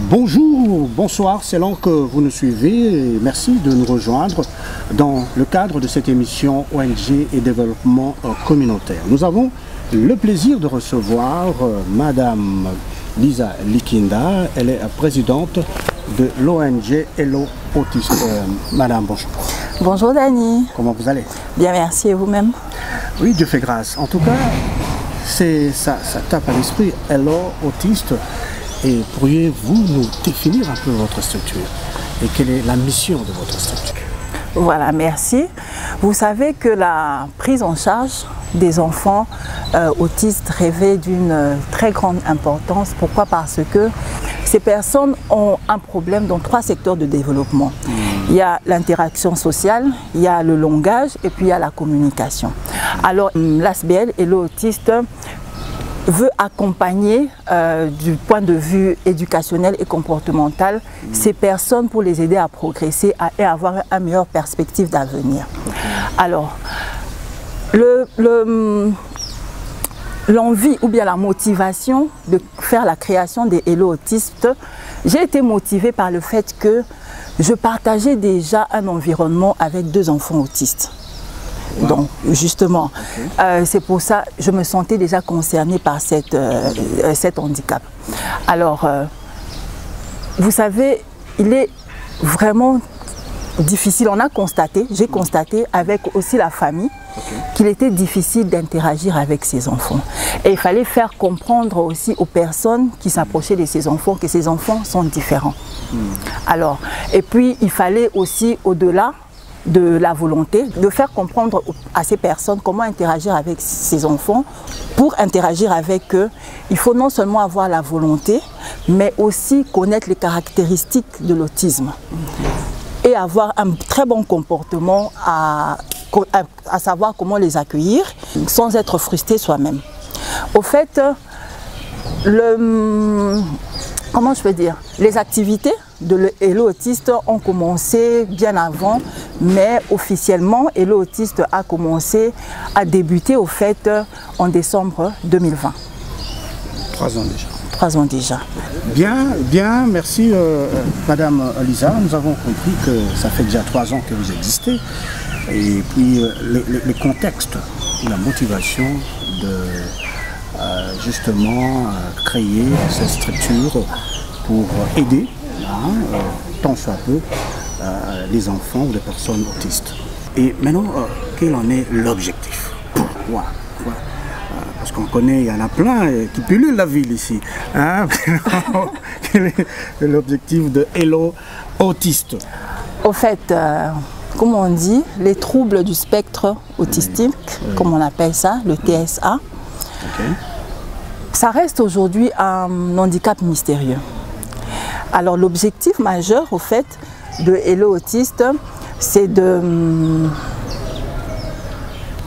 Bonjour, bonsoir, c'est là que vous nous suivez et merci de nous rejoindre dans le cadre de cette émission ONG et développement communautaire. Nous avons le plaisir de recevoir Madame Lisa Likinda, elle est présidente de l'ONG Hello Autisme. Madame, bonjour. Bonjour Dani. Comment vous allez? Bien, merci, et vous-même? Oui, Dieu fait grâce. En tout cas, ça tape à l'esprit, Hello Autisme. Et pourriez-vous nous définir un peu votre structure et quelle est la mission de votre structure? Voilà, merci. Vous savez que la prise en charge des enfants autistes revêt d'une très grande importance. Pourquoi? Parce que ces personnes ont un problème dans 3 secteurs de développement. Il y a l'interaction sociale, il y a le langage et puis il y a la communication. Alors, l'ASBL et l'Autiste veut accompagner du point de vue éducationnel et comportemental ces personnes pour les aider à progresser et avoir une meilleure perspective d'avenir. Alors, l'envie ou bien la motivation de faire la création des Hello Autistes, j'ai été motivée par le fait que je partageais déjà un environnement avec 2 enfants autistes. Wow. Donc justement, c'est pour ça que je me sentais déjà concernée par cet handicap. Alors, vous savez, il est vraiment difficile, on a constaté, j'ai constaté avec aussi la famille, qu'il était difficile d'interagir avec ces enfants. Et il fallait faire comprendre aussi aux personnes qui s'approchaient de ces enfants que ces enfants sont différents. Alors, et puis il fallait aussi, au-delà de la volonté, de faire comprendre à ces personnes comment interagir avec ces enfants. Pour interagir avec eux, il faut non seulement avoir la volonté, mais aussi connaître les caractéristiques de l'autisme et avoir un très bon comportement à savoir comment les accueillir sans être frustré soi-même. Au fait, comment je peux dire, les activités de Hello Autiste ont commencé bien avant, mais officiellement, Hello Autiste a commencé à débuter au fait en décembre 2020. 3 ans déjà. 3 ans déjà. Bien, merci Madame Lisa. Nous avons compris que ça fait déjà 3 ans que vous existez. Et puis le contexte, la motivation de justement créer cette structure pour aider, tant soit peu, les enfants ou les personnes autistes. Et maintenant, quel en est l'objectif? Pourquoi? Parce qu'on connaît, il y en a plein qui pullulent la ville ici. Quel est l'objectif de Hello Autiste? Au fait, comme on dit, les troubles du spectre autistique, comme on appelle ça, le TSA, ça reste aujourd'hui un handicap mystérieux. Alors l'objectif majeur, au fait, de Hello Autiste, c'est de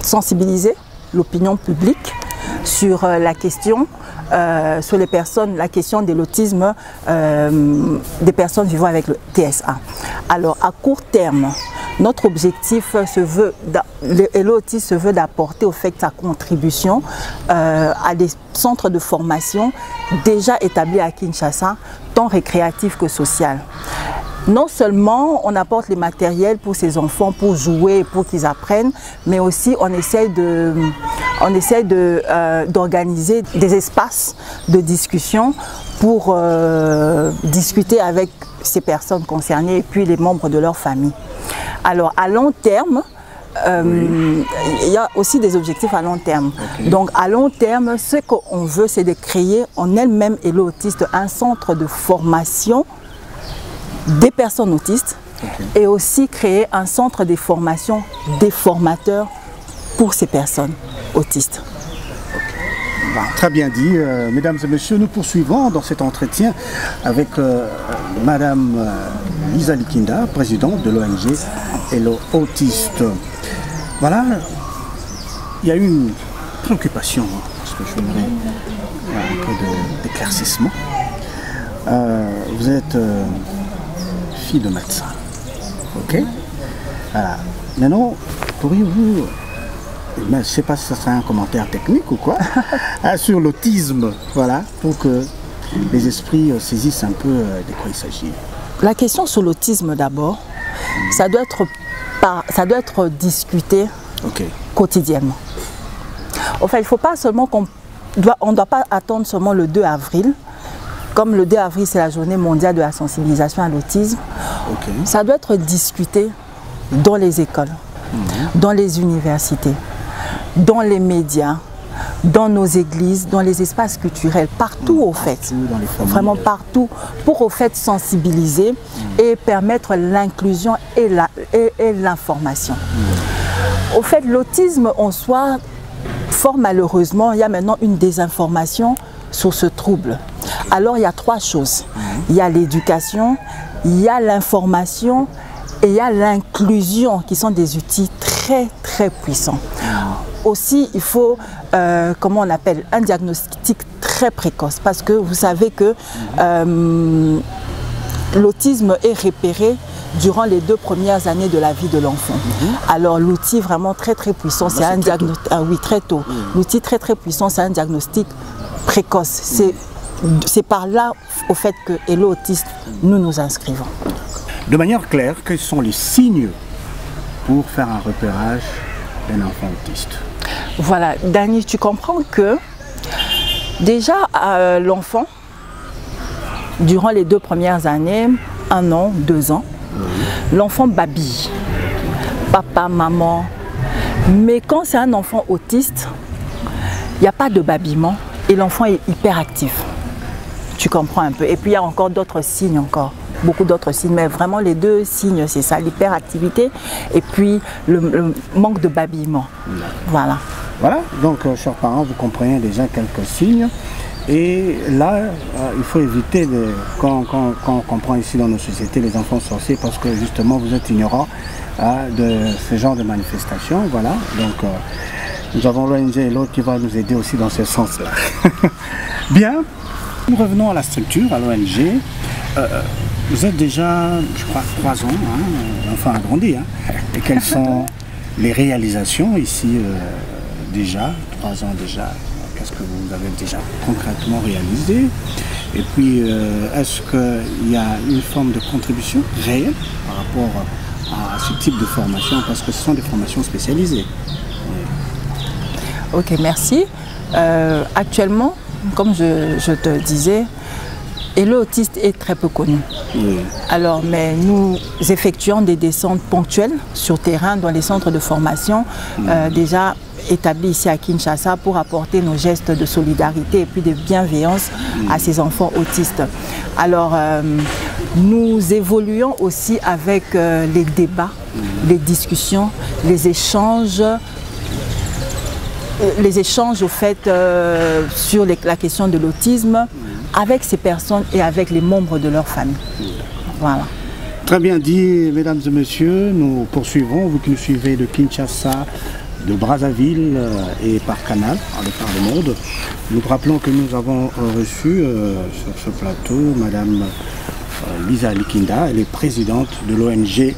sensibiliser l'opinion publique sur la question, sur les personnes, la question de l'autisme des personnes vivant avec le TSA. Alors à court terme, notre objectif Hello Autiste se veut d'apporter au fait sa contribution à des centres de formation déjà établis à Kinshasa, tant récréatifs que social. Non seulement on apporte les matériels pour ces enfants pour jouer, pour qu'ils apprennent, mais aussi on essaie d'organiser des espaces de discussion pour discuter avec ces personnes concernées et puis les membres de leur famille. Alors à long terme, il y a aussi des objectifs à long terme. Donc à long terme, ce qu'on veut, c'est de créer en elle-même Hello Autiste un centre de formation des personnes autistes et aussi créer un centre de formation des formateurs pour ces personnes autistes. Très bien dit. Mesdames et messieurs, nous poursuivons dans cet entretien avec Madame Lisa Likinda, présidente de l'ONG Hello Autiste. Voilà, il y a une préoccupation, parce que je voudrais un peu d'éclaircissement. Vous êtes fille de médecin, ok? Voilà. Maintenant, pourriez-vous, je ne sais pas si ce serait un commentaire technique ou quoi, sur l'autisme, voilà, pour que les esprits saisissent un peu de quoi il s'agit. La question sur l'autisme d'abord, ça doit être discuté quotidiennement. En fait, il ne faut pas seulement on ne doit pas attendre seulement le 2 avril. Comme le 2 avril, c'est la journée mondiale de la sensibilisation à l'autisme. Ça doit être discuté dans les écoles, dans les universités, dans les médias, dans nos églises, dans les espaces culturels, partout au fait, vraiment partout, pour au fait sensibiliser et permettre l'inclusion et l'information. Au fait, l'autisme en soi, fort malheureusement, il y a maintenant une désinformation sur ce trouble. Alors il y a 3 choses. Il y a l'éducation, il y a l'information et il y a l'inclusion qui sont des outils très très puissants. Aussi, il faut, comment on appelle, un diagnostic très précoce parce que vous savez que l'autisme est repéré durant les 2 premières années de la vie de l'enfant. Alors l'outil vraiment très très puissant, c'est un diagnostic, oui, très tôt. L'outil très très puissant, c'est un diagnostic précoce. C'est par là, au fait, que Hello Autiste, nous nous inscrivons. De manière claire, quels sont les signes pour faire un repérage d'un enfant autiste? Voilà, Dani, tu comprends que déjà l'enfant, durant les 2 premières années, 1 an, 2 ans, l'enfant babille, papa, maman. Mais quand c'est un enfant autiste, il n'y a pas de babillement et l'enfant est hyper actif. Tu comprends un peu. Et puis il y a encore d'autres signes beaucoup d'autres signes, mais vraiment les 2 signes, c'est ça, l'hyperactivité et puis le manque de babillement. Voilà. Voilà, donc chers parents, vous comprenez déjà quelques signes. Et là, il faut éviter, quand on comprend ici dans nos sociétés, les enfants sorciers, parce que justement vous êtes ignorants de ce genre de manifestations. Voilà, donc nous avons l'ONG et l'autre qui va nous aider aussi dans ce sens-là. Bien, nous revenons à la structure, à l'ONG. Vous êtes déjà, je crois, 3 ans, l'enfant a grandi. Et quelles sont les réalisations ici déjà, 3 ans déjà? Qu'est-ce que vous avez déjà concrètement réalisé? Et puis, est-ce qu'il y a une forme de contribution réelle par rapport à ce type de formation? Parce que ce sont des formations spécialisées. Ok, merci. Actuellement, comme je te disais, Hello Autiste est très peu connu. Alors, mais nous effectuons des descentes ponctuelles sur terrain dans les centres de formation déjà établis ici à Kinshasa pour apporter nos gestes de solidarité et puis de bienveillance à ces enfants autistes. Alors, nous évoluons aussi avec les débats, les discussions, les échanges au fait sur la question de l'autisme avec ces personnes et avec les membres de leur famille. Voilà. Très bien dit, mesdames et messieurs, nous poursuivons, vous qui nous suivez de Kinshasa, de Brazzaville et par canal, de par le monde. Nous rappelons que nous avons reçu sur ce plateau Madame Lisa Likinda, elle est présidente de l'ONG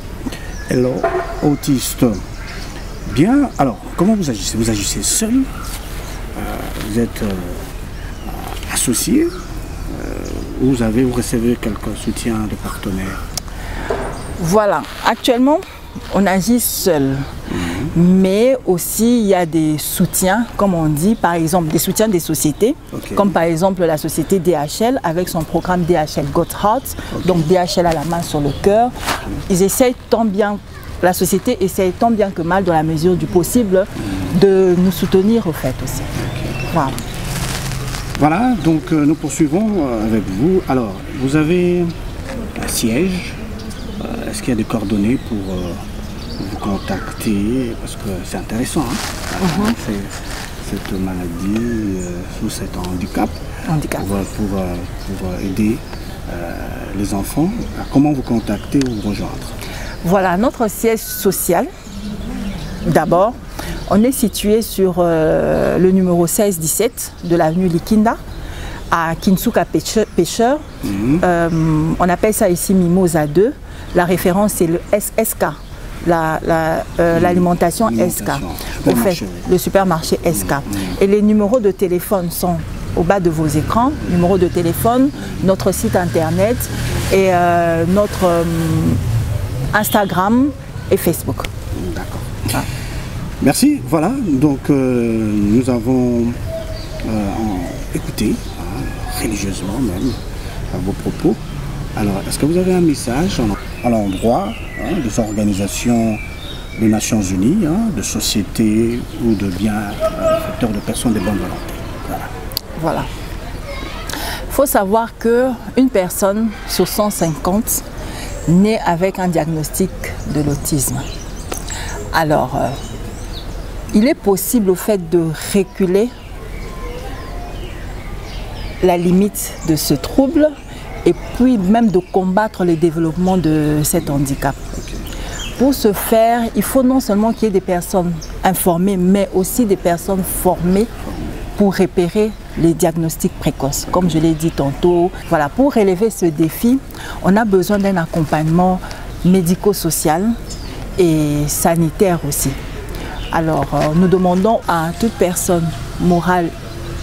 Hello Autiste. Bien, alors, comment vous agissez? Vous agissez seul? Vous êtes associé? Vous recevez quelques soutiens de partenaires? Voilà, actuellement, on agit seul. Mais aussi, il y a des soutiens, comme on dit, par exemple, des soutiens des sociétés, comme par exemple la société DHL avec son programme DHL Got Heart, donc DHL à la main sur le cœur. Ils essayent tant bien, la société essaye tant bien que mal, dans la mesure du possible, de nous soutenir au fait aussi. Voilà. Voilà, donc nous poursuivons avec vous. Alors, vous avez un siège. Est-ce qu'il y a des coordonnées pour vous contacter? Parce que c'est intéressant, cette maladie ou cet handicap. Pour aider les enfants. Comment vous contacter ou vous rejoindre? Voilà, notre siège social, d'abord, on est situé sur le numéro 16-17 de l'avenue Likinda, à Kinsuka Pêcheur. On appelle ça ici Mimosa 2. La référence, c'est le SSK, l'alimentation SK, au fait, le supermarché SK. Et les numéros de téléphone sont au bas de vos écrans, numéro de téléphone, notre site internet et notre Instagram et Facebook. D'accord. Ah. Merci. Voilà, donc nous avons écouté, religieusement même, vos propos. Alors, est-ce que vous avez un message à l'endroit des organisations des Nations Unies, de sociétés ou de bienfaiteurs de personnes de bonne volonté? Voilà. Il faut savoir qu'une personne sur 150 naît avec un diagnostic de l'autisme. Alors, il est possible au fait de reculer la limite de ce trouble et puis même de combattre le développement de cet handicap. Pour ce faire, il faut non seulement qu'il y ait des personnes informées, mais aussi des personnes formées pour repérer les diagnostics précoces. Comme je l'ai dit tantôt, voilà, pour relever ce défi, on a besoin d'un accompagnement médico-social et sanitaire aussi. Alors, nous demandons à toute personne morale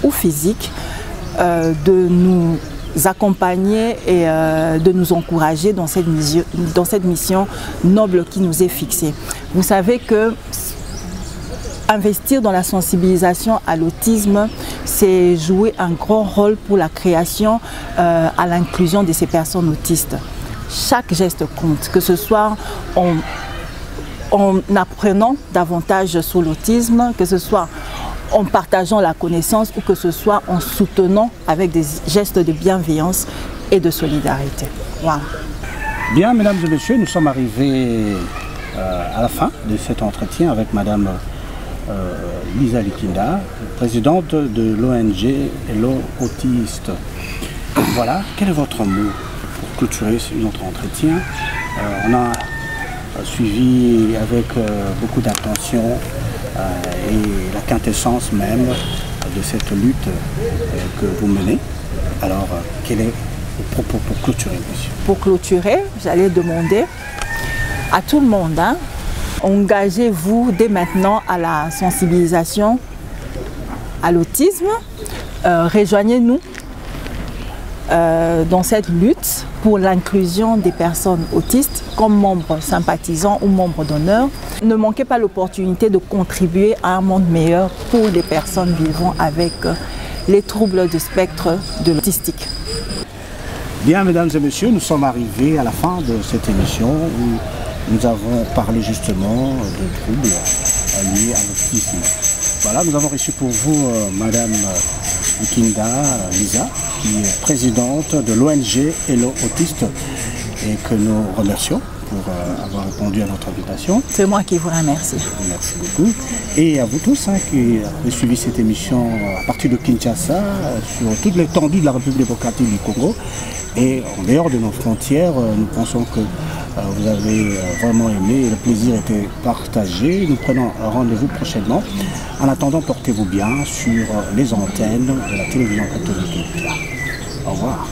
ou physique de nous accompagner et de nous encourager dans cette mission noble qui nous est fixée. Vous savez que investir dans la sensibilisation à l'autisme, c'est jouer un grand rôle pour la création à l'inclusion de ces personnes autistes. Chaque geste compte, que ce soit en apprenant davantage sur l'autisme, que ce soit en partageant la connaissance ou que ce soit en soutenant avec des gestes de bienveillance et de solidarité. Voilà. Bien, mesdames et messieurs, nous sommes arrivés à la fin de cet entretien avec madame Lisa Likinda, présidente de l'ONG Hello Autiste. Voilà, quel est votre mot pour clôturer notre entretien? On a suivi avec beaucoup d'attention et la quintessence même de cette lutte que vous menez. Alors, quel est le propos pour clôturer, monsieur? Pour clôturer, j'allais demander à tout le monde, engagez-vous dès maintenant à la sensibilisation à l'autisme. Rejoignez-nous dans cette lutte pour l'inclusion des personnes autistes comme membres sympathisants ou membres d'honneur. Ne manquez pas l'opportunité de contribuer à un monde meilleur pour les personnes vivant avec les troubles du spectre de l'autistique. Bien, mesdames et messieurs, nous sommes arrivés à la fin de cette émission où nous avons parlé justement de troubles liés à l'autisme. Voilà, nous avons reçu pour vous madame Likinda Lisa, qui est présidente de l'ONG Hello Autiste et que nous remercions pour avoir répondu à notre invitation. C'est moi qui vous remercie. Merci beaucoup. Et à vous tous qui avez suivi cette émission à partir de Kinshasa, sur toute l'étendue de la République démocratique du Congo. Et en dehors de nos frontières, nous pensons que vous avez vraiment aimé et le plaisir était partagé. Nous prenons rendez-vous prochainement. En attendant, portez-vous bien sur les antennes de la télévision catholique. Au revoir.